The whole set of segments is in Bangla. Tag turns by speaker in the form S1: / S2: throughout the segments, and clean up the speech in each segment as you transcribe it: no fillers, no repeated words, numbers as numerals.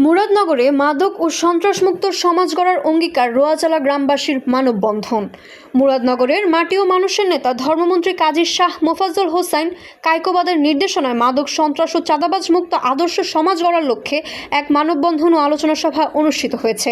S1: মুরাদনগরে মাদক ও সন্ত্রাসমুক্ত সমাজ গড়ার অঙ্গীকার রোয়াচালা গ্রামবাসীর মানববন্ধন। মুরাদনগরের মাটি ও মানুষের নেতা ধর্মমন্ত্রী কাজী শাহ মোফাজ্জল হোসাইন কায়কোবাদের নির্দেশনায় মাদক সন্ত্রাস ও চাঁদাবাজ মুক্ত আদর্শ সমাজ গড়ার লক্ষ্যে এক মানববন্ধন ও আলোচনা সভা অনুষ্ঠিত হয়েছে।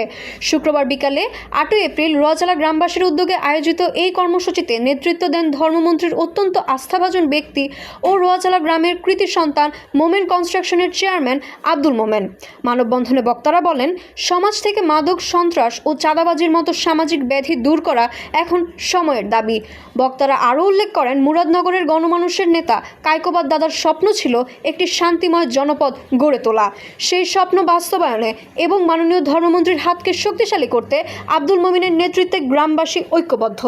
S1: শুক্রবার বিকালে 8 এপ্রিল রোয়াচালা গ্রামবাসীর উদ্যোগে আয়োজিত এই কর্মসূচিতে নেতৃত্ব দেন ধর্মমন্ত্রীর অত্যন্ত আস্থাভাজন ব্যক্তি ও রোয়াচালা গ্রামের কৃতি সন্তান মোমেন কনস্ট্রাকশনের চেয়ারম্যান আব্দুল মোমেন। মানববন্ধনে বক্তারা বলেন, সমাজ থেকে মাদক, সন্ত্রাস ও চাঁদাবাজির মতো সামাজিক ব্যাধি দূর করা এখন সময়ের দাবি। বক্তারা আরও উল্লেখ করেন, মুরাদনগরের গণমানুষের নেতা কায়কোবাদ দাদার স্বপ্ন ছিল একটি শান্তিময় জনপদ গড়ে তোলা। সেই স্বপ্ন বাস্তবায়নে এবং মাননীয় ধর্মমন্ত্রীর হাতকে শক্তিশালী করতে আব্দুল মোমেনের নেতৃত্বে গ্রামবাসী ঐক্যবদ্ধ।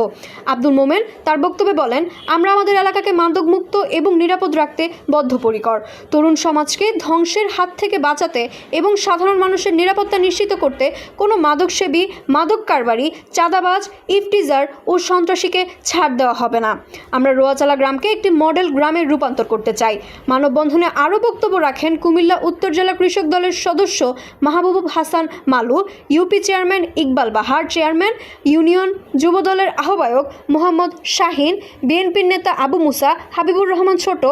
S1: আব্দুল মোমেন তার বক্তব্যে বলেন, আমরা আমাদের এলাকাকে মাদকমুক্ত এবং নিরাপদ রাখতে বদ্ধপরিকর। তরুণ সমাজকে ধ্বংসের হাত থেকে বাঁচাতে এবং সাধারণ মানুষের নিরাপত্তা নিশ্চিত করতে কোনো মাদকসেবী, মাদক কারবারি, চাঁদাবাজ, ইফটিজার ও সন্ত্রাসীকে ছাড় দেওয়া হবে না। আমরা রোয়াচালা গ্রামকে একটি মডেল গ্রামে রূপান্তর করতে চাই। মানববন্ধনে আরও বক্তব্য রাখেন কুমিল্লা উত্তর জেলা কৃষক দলের সদস্য মাহবুব হাসান মালু, ইউপি চেয়ারম্যান ইকবাল বাহার, চেয়ারম্যান ইউনিয়ন যুব দলের আহ্বায়ক মোহাম্মদ শাহিন, বিএনপির নেতা আবু মুসা, হাবিবুর রহমান ছোট,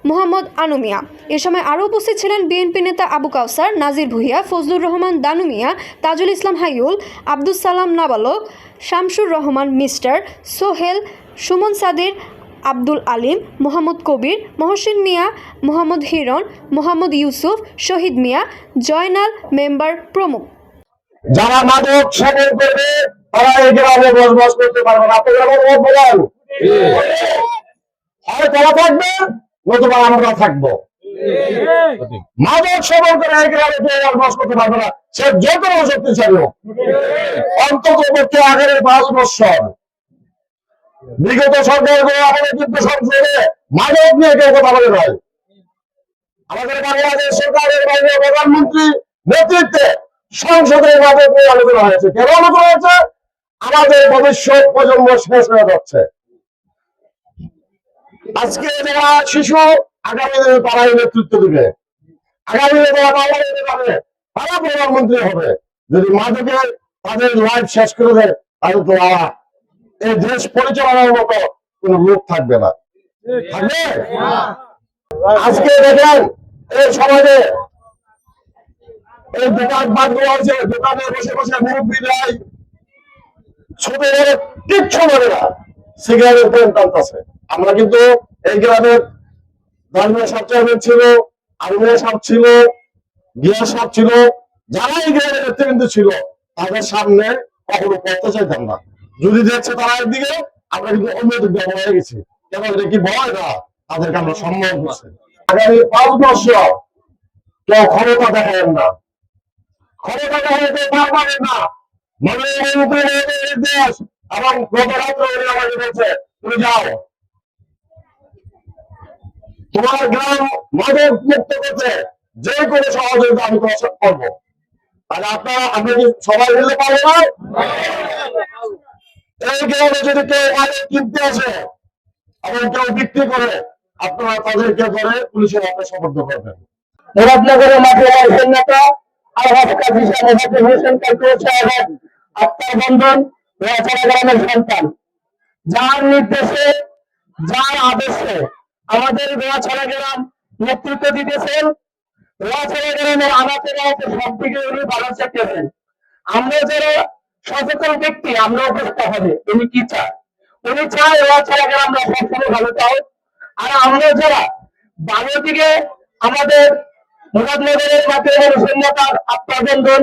S1: মোহাম্মদ আনুমিয়া। এ সময় আরও উপস্থিত ছিলেন বিএনপি নেতা আবু কাউসার, নাজির ভুইয়া, ফজলুর রহমান দানুমিয়া, তাজুল ইসলাম হাইউল, আব্দুল সালাম নাবালক, শামসুর রহমান মিস্টার, সোহেল, সুমন সাদির, আব্দুল আলিম, মোহাম্মদ কবির, মহসিন মিয়া, মোহাম্মদ হিরণ, মোহাম্মদ ইউসুফ, শহীদ মিয়া, জয়নাল মেম্বার প্রমুখ।
S2: যারা মাদক সেবন করবে তারা এই গ্রামে বসবাস করতে পারবে না। আপনারা বলেন হয় তারা থাকবে, নতুবা আমরা থাকবো। মাদক সেবন করে এই গ্রামে বসবাস করতে পারবে না, সে যে কোনো শক্তিশালী হোক। অন্তত পক্ষে আগের 5 বছর বিগত সরকারগুলো আমাদের কিন্তু সংসদে মাদক নিয়ে কেউ কথা বলে নয়। আমাদের বাংলাদেশ সরকারের মাননীয় প্রধানমন্ত্রী নেতৃত্বে সংসদে মাদক নিয়ে আলোচনা হয়েছে। কেন আলোচনা হয়েছে? আমাদের ভবিষ্যৎ প্রজন্ম শেষ হয়ে যাচ্ছে। আজকে যারা শিশু আগামী দিনে তারাই নেতৃত্ব দিবে, আগামী দিনে যারা বাংলাদেশে যাবে তারা প্রধানমন্ত্রী হবে। যদি মাদকে তাদের লাইফ শেষ করে দেয় তাহলে তো এই দেশ পরিচালনার মতো কোন লোক থাকবে না। থাকবে? আজকে দেখেন এই সমাজে এই দোকান বাঁধগুলো আছে, দোকানে বসে বসে মুরব্বী নাই, ছোট বড় কিচ্ছু মানে না, সিগারেটের প্রেম টানতেছে। আমরা কিন্তু এই গ্রামের ধর্মীয় সাপ চেয়ারম্যান ছিল, আলমিয়া সাপ ছিল, গিয়া সাপ ছিল, যারা এই গ্রামের নেতৃবৃন্দ ছিল তাদের সামনে কখনো পড়তে চাইতাম না। যদি দেখছে তারা একদিকে, আমরা কিন্তু অন্য দিক দিয়ে হয়ে গেছি। কেন এটা কি ভয় না? তাদেরকে আমরা সম্মান করছি। আগামী 5 বছর কেউ ক্ষমতা দেখাবেন না, ক্ষমতা দেখাতে পারবেন না। দেশ এবং গত রাত্রে আমাকে বলছে, তুমি যাও, তোমার গ্রাম মাদক মুক্ত করতে যে কোনো সহযোগিতা আমি করবো। তাহলে আপনারা, আপনি কি সবাই মিলতে পারবো না? এই গ্রামে যদি কেউ মাদক কিনতে আসে এবং কেউ বিক্রি করে, আপনারা তাদেরকে ধরে পুলিশের হাতে সোপর্দ করবেন। মুরাদনগরের মাঠে নেতা আত্মার বন্ধন রোয়াচালা গ্রামের সন্তান, যার নির্দেশে, যার আদেশে আমাদের রোয়াচালা গ্রাম নেতৃত্ব দিতেছেন। রোয়াচালা গ্রামের আমাদের সব দিকে উনি ভালো চাইতেছেন। আমরা যারা সচেতন ব্যক্তি, আমরা উপস্থিত হবে। উনি কি চায়? উনি চায় রোয়াচালা গ্রাম আমরা সবসময় ভালো চাই। আর আমরা যারা ভালো দিকে আমাদের মুরাদনগরের মাঠে সৈন্যতার আত্মার বন্ধন,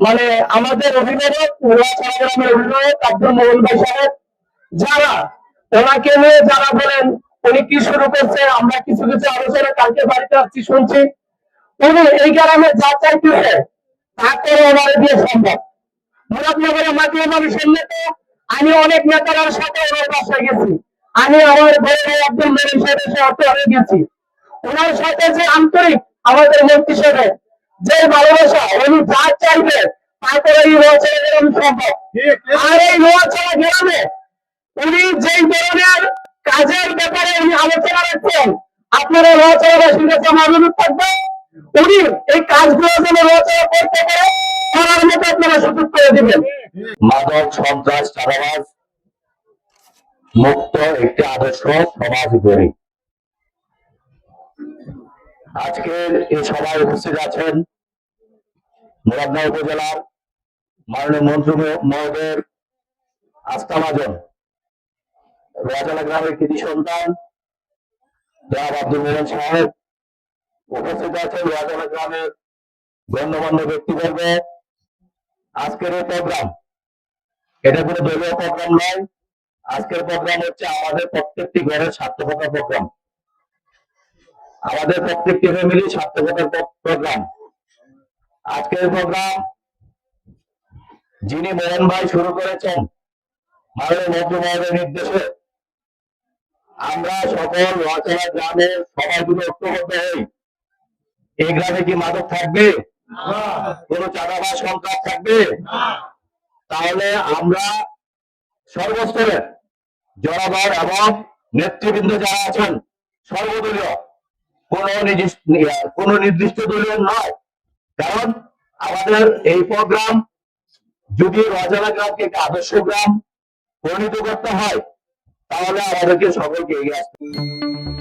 S2: মানে আমাদের অভিভাবক, রোয়াচালা গ্রামের অভিভাবক আব্দুল মোমেন ভাই সাহেব, যারা ওনাকে নিয়ে যারা বলেন উনি কি শুরু করছে, আমরা কিছু কিছু আলোচনা কালকে বাড়িতে আসছি শুনছি, উনি এই গ্রামে যা চাইতেছে তা করে ওনার দিয়ে সম্ভব। মুরাদনগরের মাঠে মানুষের নেতা, আমি অনেক নেতার সাথে ওনার বাসায় গেছি, আমি আমার ভাই আব্দুল মোমেন সাহেবের সাথে গেছি। ওনার সাথে যে আন্তরিক আমাদের মন্ত্রী সাহেব যে ভালোবাসা, উনি যা চাইবে তারপরে এই রোয়াচালা গ্রাম সম্ভব। আর এই রোয়াচালা গ্রামে উনি যেই ধরনের কাজের ব্যাপারে উনি আলোচনা রাখছেন, আপনারা রোয়াচালাবাসীর কাছে আমার অনুরোধ থাকবে, উনি এই কাজগুলো যেন রোয়াচালা মতো আপনারা সুযোগ করে দিবেন। মাদক সন্ত্রাস চাঁদাবাজ মুক্ত একটি আদর্শ সমাজ গড়ি। আজকের এই সভায় উপস্থিত আছেন মুরাদনগর উপজেলার মাননীয় মন্ত্রী মহোদয়ের আস্থাভাজন, রোয়াচালা গ্রামের কৃতি সন্তান জনাব আব্দুল মোমেন সাহেব, উপস্থিত আছেন রোয়াচালা গ্রামের গণ্যমান্য ব্যক্তিবর্গ। আজকের এই প্রোগ্রাম এটা কোনো দলীয় প্রোগ্রাম নয়। আজকের প্রোগ্রাম হচ্ছে আমাদের প্রত্যেকটি ঘরের সার্থকতা প্রোগ্রাম, আমাদের প্রত্যেকটি ফ্যামিলি সার্থকতার প্রোগ্রাম। আজকের প্রোগ্রাম যিনি মোহন ভাই শুরু করেছেন মাননীয় মন্ত্রী মহোদয়ের নির্দেশে আমরা সকল রোয়াচালা গ্রামের সবাই যদি ঐক্যবদ্ধ হই, এই গ্রামে কি মাদক থাকবে? কোন চাঁদাবাজ সন্ত্রাস থাকবে? তাহলে আমরা সর্বস্তরের জনগণ এবং নেতৃবৃন্দ যারা আছেন সর্বদলীয়, কোন নির্দিষ্ট দলীয় নয়। কারণ আমাদের এই প্রোগ্রাম যদি রোয়াচালা গ্রামকে একটি আদর্শ গ্রাম পরিণত করতে হয়, তাহলে আমাদেরকে সকলকে এগিয়ে আসতে হবে।